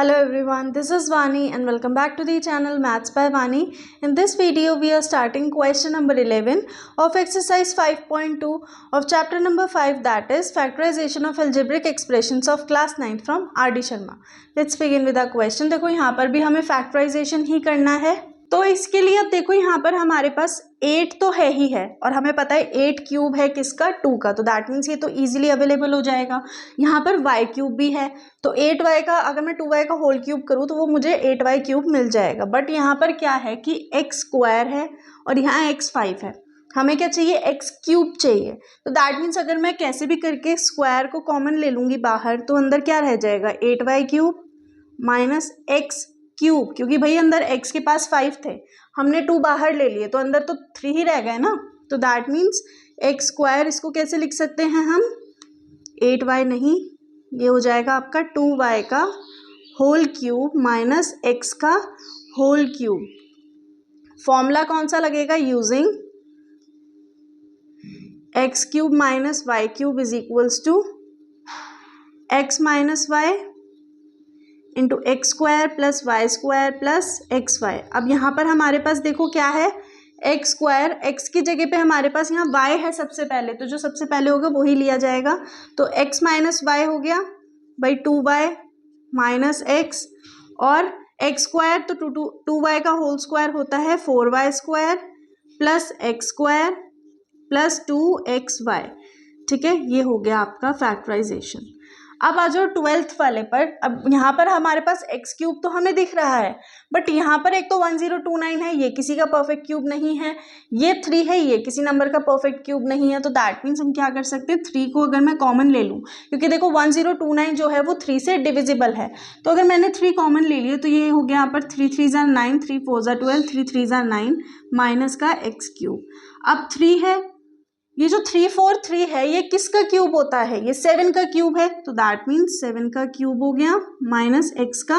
Hello everyone, this is Vani and welcome back to the channel Maths by Vani. In this video, we are starting question number 11 of exercise 5.2 of chapter number 5, that is factorization of algebraic expressions of class 9 from R.D. Sharma. Let's begin with our question. देखो यहाँ पर भी हमें factorization ही करना है, तो इसके लिए अब देखो यहाँ पर हमारे पास 8 तो है ही है और हमें पता है 8 क्यूब है किसका, 2 का, तो दैट मीन्स ये तो इजीली अवेलेबल हो जाएगा। यहाँ पर y क्यूब भी है, तो 8y का अगर मैं 2y का होल क्यूब करूँ तो वो मुझे 8y क्यूब मिल जाएगा। बट यहाँ पर क्या है कि x स्क्वायर है और यहाँ x5 है, हमें क्या चाहिए, x क्यूब चाहिए। तो दैट मीन्स अगर मैं कैसे भी करके स्क्वायर को कॉमन ले लूँगी बाहर, तो अंदर क्या रह जाएगा, 8y cube minus x cube, क्योंकि भाई अंदर x के पास 5 थे, हमने 2 बाहर ले लिए तो अंदर तो 3 ही रह गए ना। तो दैट मीन्स x स्क्वायर, इसको कैसे लिख सकते हैं हम, 8y नहीं, ये हो जाएगा आपका 2y का होल क्यूब माइनस x का होल क्यूब। फॉर्मूला कौन सा लगेगा, using x cube minus y cube is equals to x minus y into x square plus y square plus x y. अब यहाँ पर हमारे पास देखो क्या है, एक्स स्क्वायर, एक्स की जगह पे हमारे पास यहाँ वाई है सबसे पहले, तो जो सबसे पहले होगा वही लिया जाएगा। तो एक्स माइनस वाई हो गया बाई 2y माइनस एक्स, और एक्स स्क्वायर तो 2y का होल स्क्वायर होता है 4y square plus x square plus 2xy। ठीक है, ये हो गया आपका फैक्टराइजेशन। अब आ जाओ 12th वाले पर। अब यहाँ पर हमारे पास x क्यूब तो हमें दिख रहा है, बट यहाँ पर एक तो 1029 है, ये किसी का परफेक्ट क्यूब नहीं है, ये 3 है, ये किसी नंबर का परफेक्ट क्यूब नहीं है। तो दैट मीन्स हम क्या कर सकते हैं, 3 को अगर मैं कॉमन ले लूँ, क्योंकि देखो 1029 जो है वो 3 से डिविजिबल है, तो अगर मैंने 3 कॉमन ले लिया तो ये हो गया यहाँ पर 3 3 ज़ा 9, 3 4 ज़ा 12, 3 3 ज़ा 9 माइनस का x क्यूब। अब 3 है, ये जो 3 4 3 है ये किसका क्यूब होता है, ये 7 का क्यूब है, तो दैट मीन्स 7 का क्यूब हो गया माइनस x का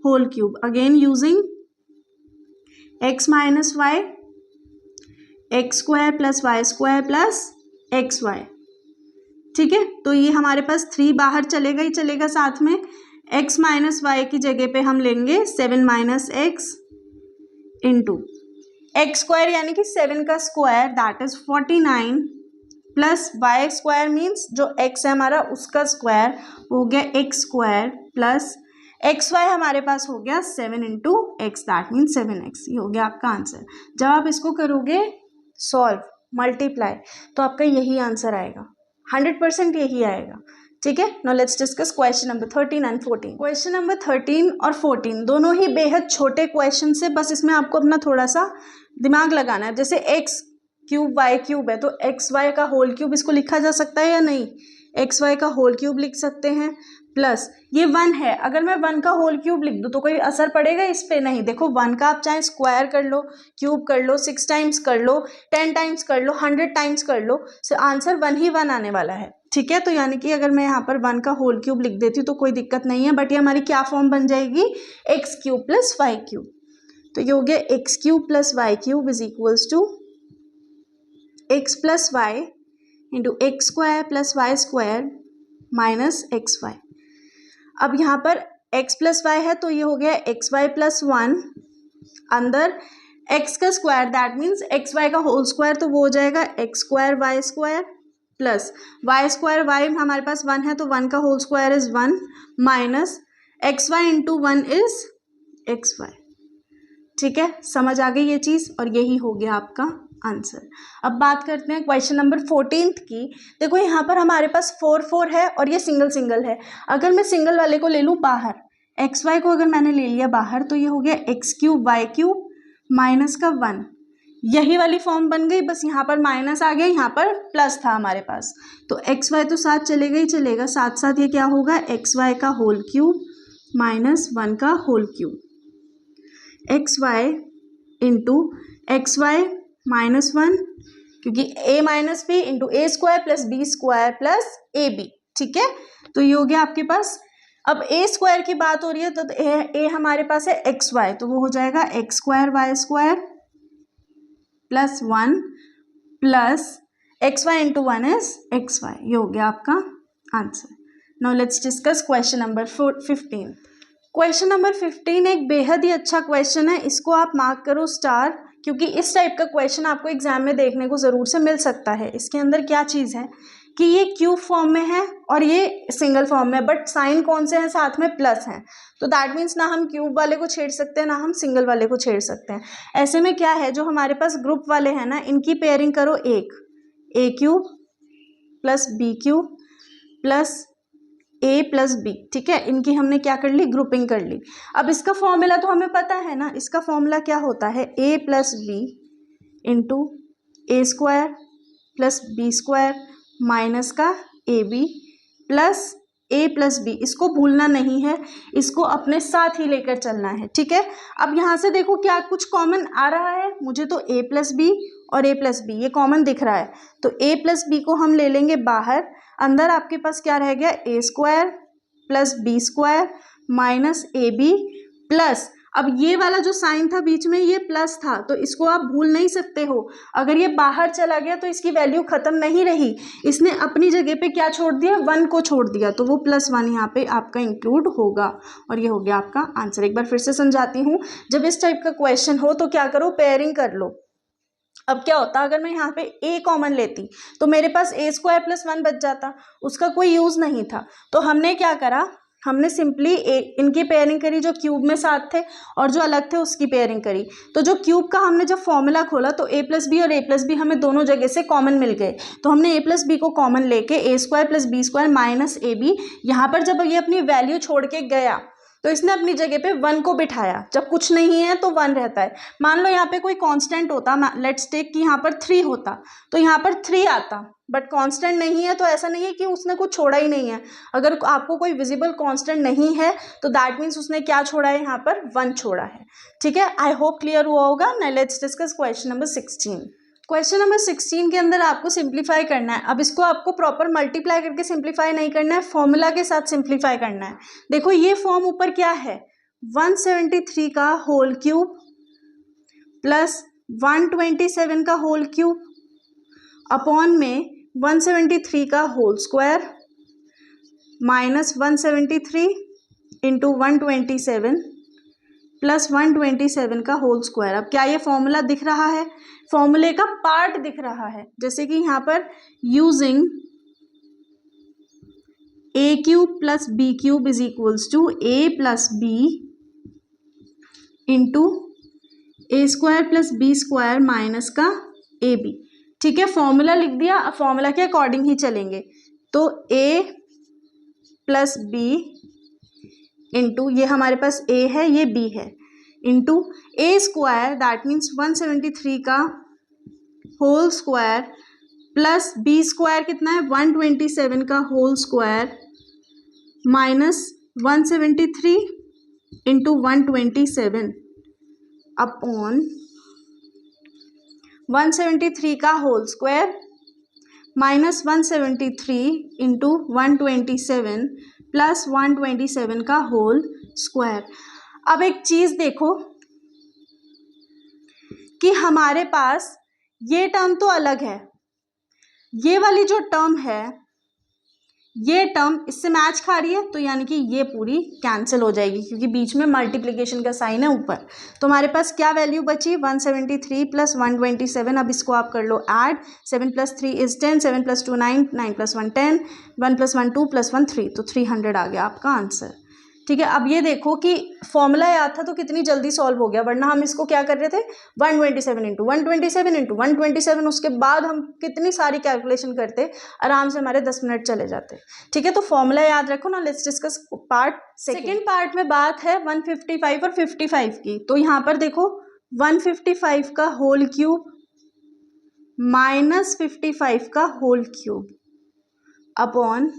whole cube. Again using x minus y, x square plus y square plus x y. ठीक है, तो ये हमारे पास 3 बाहर चलेगा ही चलेगा, साथ में x माइनस वाई की जगह पे हम लेंगे 7 minus x into x square यानी कि 7 का square, that is 49 plus y square means जो x है हमारा उसका स्क्वायर हो गया x square plus x y हमारे पास हो गया 7 into x, that means 7x। ये हो गया आपका आंसर। जब आप इसको करोगे सॉल्व, मल्टीप्लाई, तो आपका यही आंसर आएगा, 100% यही आएगा। ठीक है, now let's discuss question number 13 and 14। Question number 13 और 14 दोनों ही बेहद छोटे क्वेश्चन से, बस इसमें आपको अपना थोड़ा सा दिमाग लगाना है। जैसे एक्स क्यूब वाई क्यूब है, तो एक्स वाई का होल क्यूब इसको लिखा जा सकता है या नहीं, एक्स वाई का होल क्यूब लिख सकते हैं, प्लस ये 1 है, अगर मैं 1 का होल क्यूब लिख दूँ तो कोई असर पड़ेगा इस पे, नहीं। देखो 1 का आप चाहे स्क्वायर कर लो, क्यूब कर लो, 6 टाइम्स कर लो, 10 टाइम्स कर लो, 100 टाइम्स कर लो, आंसर 1 ही 1 आने वाला है। ठीक है, तो यानी कि अगर मैं यहाँ पर 1 का होल क्यूब लिख देती हूँ तो कोई दिक्कत नहीं है, बट ये हमारी क्या फॉर्म बन जाएगी, x cube plus y cube. तो ये हो गया x cube plus y cube is equals to x plus y into x square plus y square minus x y. अब यहाँ पर x प्लस वाई है, तो ये हो गया एक्स वाई प्लस 1, अंदर x का square, that means x y का होल स्क्वायर, तो वो हो जाएगा x square y square plus y square, y हमारे पास 1 है तो 1 का whole square is 1 minus x y into 1 is x y. ठीक है, समझ आ गई ये चीज़, और यही हो गया आपका आंसर। अब बात करते हैं क्वेश्चन नंबर 14 की। देखो यहाँ पर हमारे पास 4 4 है और ये सिंगल सिंगल है। अगर मैं सिंगल वाले को ले लूँ बाहर, एक्स वाई को अगर मैंने ले लिया बाहर, तो ये हो गया x cube y cube minus का 1, यही वाली फॉर्म बन गई, बस यहाँ पर माइनस आ गया, यहाँ पर प्लस था हमारे पास, तो एक्स वाई तो साथ चलेगा ही चलेगा, साथ साथ ये क्या होगा, एक्स वाई का होल क्यूब माइनस 1 का whole cube, x y into x y minus 1, क्योंकि a minus b into a square plus b square plus a b. ठीक है, तो ये हो गया आपके पास। अब ए स्क्वायर की बात हो रही है, तो ए हमारे पास है एक्स वाई, तो वो हो जाएगा x square y square plus 1 plus x y into 1 is x y. ये हो गया आपका answer. Now let's discuss question number 15। Question number 15 एक बेहद ही अच्छा क्वेश्चन है, इसको आप मार्क करो स्टार, क्योंकि इस टाइप का क्वेश्चन आपको एग्जाम में देखने को ज़रूर से मिल सकता है। इसके अंदर क्या चीज़ है कि ये क्यूब फॉर्म में है और ये सिंगल फॉर्म में, बट साइन कौन से हैं, साथ में प्लस हैं, तो दैट मीन्स ना हम क्यूब वाले को छेड़ सकते हैं ना हम सिंगल वाले को छेड़ सकते हैं। ऐसे में क्या है, जो हमारे पास ग्रुप वाले हैं ना, इनकी पेयरिंग करो एक, a cube plus b cube plus a plus b, ठीक है, इनकी हमने क्या कर ली, ग्रुपिंग कर ली। अब इसका फॉर्मूला तो हमें पता है ना, इसका फॉर्मूला क्या होता है, a plus b into a square plus b square minus का a b plus a plus b. इसको भूलना नहीं है, इसको अपने साथ ही लेकर चलना है, ठीक है। अब यहाँ से देखो क्या कुछ कॉमन आ रहा है, मुझे तो ए प्लस बी और ए प्लस बी ये कॉमन दिख रहा है, तो ए प्लस बी को हम ले लेंगे बाहर, अंदर आपके पास क्या रह गया, a square plus b square minus a b plus, अब ये वाला जो साइन था बीच में ये प्लस था, तो इसको आप भूल नहीं सकते हो। अगर ये बाहर चला गया तो इसकी वैल्यू खत्म नहीं रही, इसने अपनी जगह पे क्या छोड़ दिया, 1 को छोड़ दिया, तो वो +1 यहाँ पे आपका इंक्लूड होगा, और ये हो गया आपका आंसर। एक बार फिर से समझाती हूँ, जब इस टाइप का क्वेश्चन हो तो क्या करो, पेयरिंग कर लो। अब क्या होता, अगर मैं यहाँ पे a कॉमन लेती तो मेरे पास a स्क्वायर प्लस 1 बच जाता, उसका कोई यूज़ नहीं था, तो हमने क्या करा, हमने सिंपली इनकी पेयरिंग करी, जो क्यूब में साथ थे और जो अलग थे उसकी पेयरिंग करी। तो जो क्यूब का हमने जब फॉर्मूला खोला तो a प्लस बी और a प्लस बी हमें दोनों जगह से कॉमन मिल गए, तो हमने a प्लस बी को कॉमन लेके a square plus b square minus a b, यहाँ पर जब ये अपनी वैल्यू छोड़ के गया तो इसने अपनी जगह पे 1 को बिठाया, जब कुछ नहीं है तो 1 रहता है। मान लो यहाँ पे कोई कांस्टेंट होता, लेट्स टेक कि यहाँ पर 3 होता, तो यहाँ पर 3 आता, बट कांस्टेंट नहीं है, तो ऐसा नहीं है कि उसने कुछ छोड़ा ही नहीं है। अगर आपको कोई विजिबल कांस्टेंट नहीं है तो दैट मीन्स उसने क्या छोड़ा है, यहाँ पर 1 छोड़ा है, ठीक है। आई होप क्लियर हुआ होगा। Now let's discuss question number 16। Question number 16 के अंदर आपको सिंप्लीफाई करना है। अब इसको आपको प्रॉपर मल्टीप्लाई करके सिंप्लीफाई नहीं करना है, फॉर्मूला के साथ सिंप्लीफाई करना है। देखो ये फॉर्म ऊपर क्या है, 173 का होल क्यूब प्लस 127 का होल क्यूब अपॉन में 173 का whole square minus 173 into 127 plus 127 का होल स्क्वायर। अब क्या ये फॉर्मूला दिख रहा है, फॉर्मूले का पार्ट दिख रहा है, जैसे कि यहाँ पर using a cube plus b cube is equals to a plus b into a square plus b square minus का ए बी, ठीक है। फॉर्मूला लिख दिया, अब फॉर्मूला के अकॉर्डिंग ही चलेंगे, तो ए प्लस बी इंटू ये हमारे पास a है, ये b है, into a square that means 173 का whole square plus b square कितना है, 127 का whole square minus 173 into 127 upon 173 का whole square minus 173 into 127 plus 127 का होल स्क्वायर। अब एक चीज़ देखो कि हमारे पास ये टर्म तो अलग है, ये वाली जो टर्म है ये टर्म इससे मैच खा रही है, तो यानी कि ये पूरी कैंसिल हो जाएगी, क्योंकि बीच में मल्टीप्लिकेशन का साइन है ऊपर। तो हमारे पास क्या वैल्यू बची, 173 प्लस 127, अब इसको आप कर लो add, 7 plus 3 is 10, 7 plus 2 9, 9 plus 1 10, 1 plus 1 2 plus 1 3, तो 300 आ गया आपका आंसर, ठीक है। अब ये देखो कि फॉर्मूला याद था तो कितनी जल्दी सॉल्व हो गया, वरना हम इसको क्या कर रहे थे, 127 इंटू 127 इंटू 127, उसके बाद हम कितनी सारी कैलकुलेशन करते, आराम से हमारे 10 मिनट चले जाते, ठीक है। तो फॉर्मूला याद रखो ना। Let's discuss part second. Part में बात है 155 और 55 की, तो यहाँ पर देखो 155 का होल क्यूब माइनस 55 का होल क्यूब अपॉन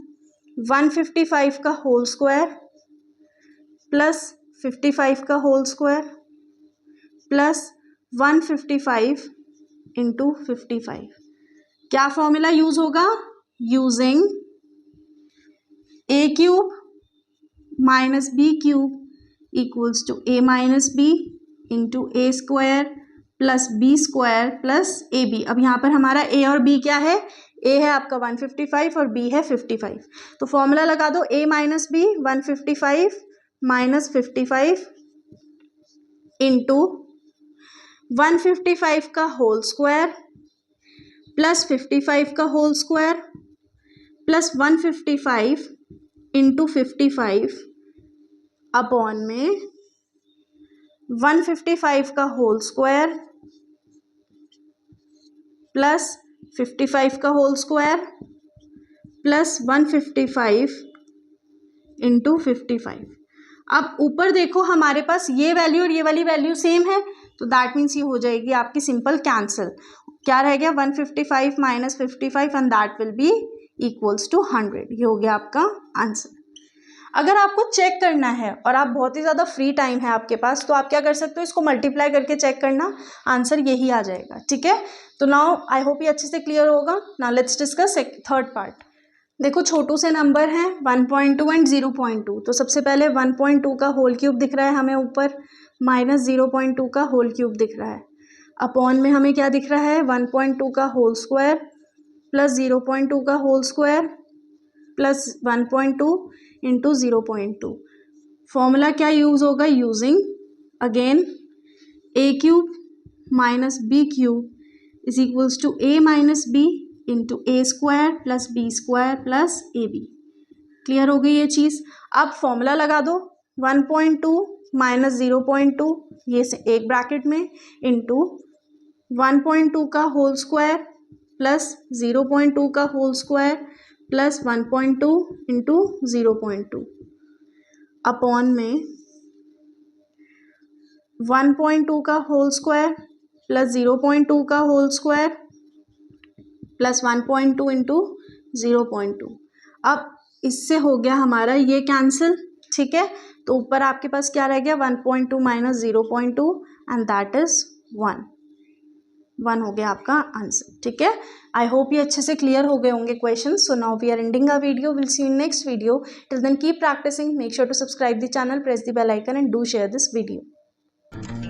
155 का होल स्क्वायर प्लस 55 का होल स्क्वायर प्लस 155 इंटू 55। क्या फॉर्मूला यूज होगा, using a cube minus b cube equals to a minus b into a square plus b square plus a b. अब यहाँ पर हमारा ए और B क्या है, ए है आपका 155 और बी है 55, तो फॉर्मूला लगा दो, a minus b 155 minus 55 into 155 का होल स्क्वायर प्लस 55 का whole square plus 155 into 55 upon में 155 का होल स्क्वायर प्लस 55 का होल स्क्वायर प्लस 155 इंटू 55। अब ऊपर देखो हमारे पास ये वैल्यू और ये वाली वैल्यू सेम है, तो दैट मीन्स ये हो जाएगी आपकी सिंपल कैंसिल। क्या रह गया 155 minus 55 and that will be equals to 100। ये हो गया आपका आंसर। अगर आपको चेक करना है और आप बहुत ही ज़्यादा फ्री टाइम है आपके पास, तो आप क्या कर सकते हो, इसको मल्टीप्लाई करके चेक करना, आंसर यही आ जाएगा। ठीक है, तो नाउ आई होप ये अच्छे से क्लियर होगा। Now let's discuss third part. देखो छोटू से नंबर है 1.2 एंड 0.2। तो सबसे पहले 1.2 का होल क्यूब दिख रहा है हमें ऊपर, माइनस 0.2 का होल क्यूब दिख रहा है, अपॉन में हमें क्या दिख रहा है 1.2 का होल स्क्वायर प्लस 0.2 का whole square plus 1.2 into 0.2। Formula क्या यूज होगा, using again a cube minus b cube is equals to a minus b into a square plus b square plus a b. Clear हो गई ये चीज़। अब formula लगा दो 1.2 minus 0.2 ये से एक ब्रैकेट में इंटू 1.2 का होल स्क्वायर प्लस 0.2 का whole square plus 1.2 into 0.2 upon में 1.2 का होल स्क्वायर प्लस 0.2 का होल स्क्वायर प्लस 1.2 इंटू 0.2। अब इससे हो गया हमारा ये कैंसिल। ठीक है, तो ऊपर आपके पास क्या रह गया 1.2 माइनस 0.2 एंड दैट इज 1 हो गया आपका आंसर। ठीक है, आई होप ये अच्छे से क्लियर हो गए होंगे question. So now we are ending a video, will see you in next video. Till then keep practicing, make sure to subscribe the channel, press the bell icon and do share this video.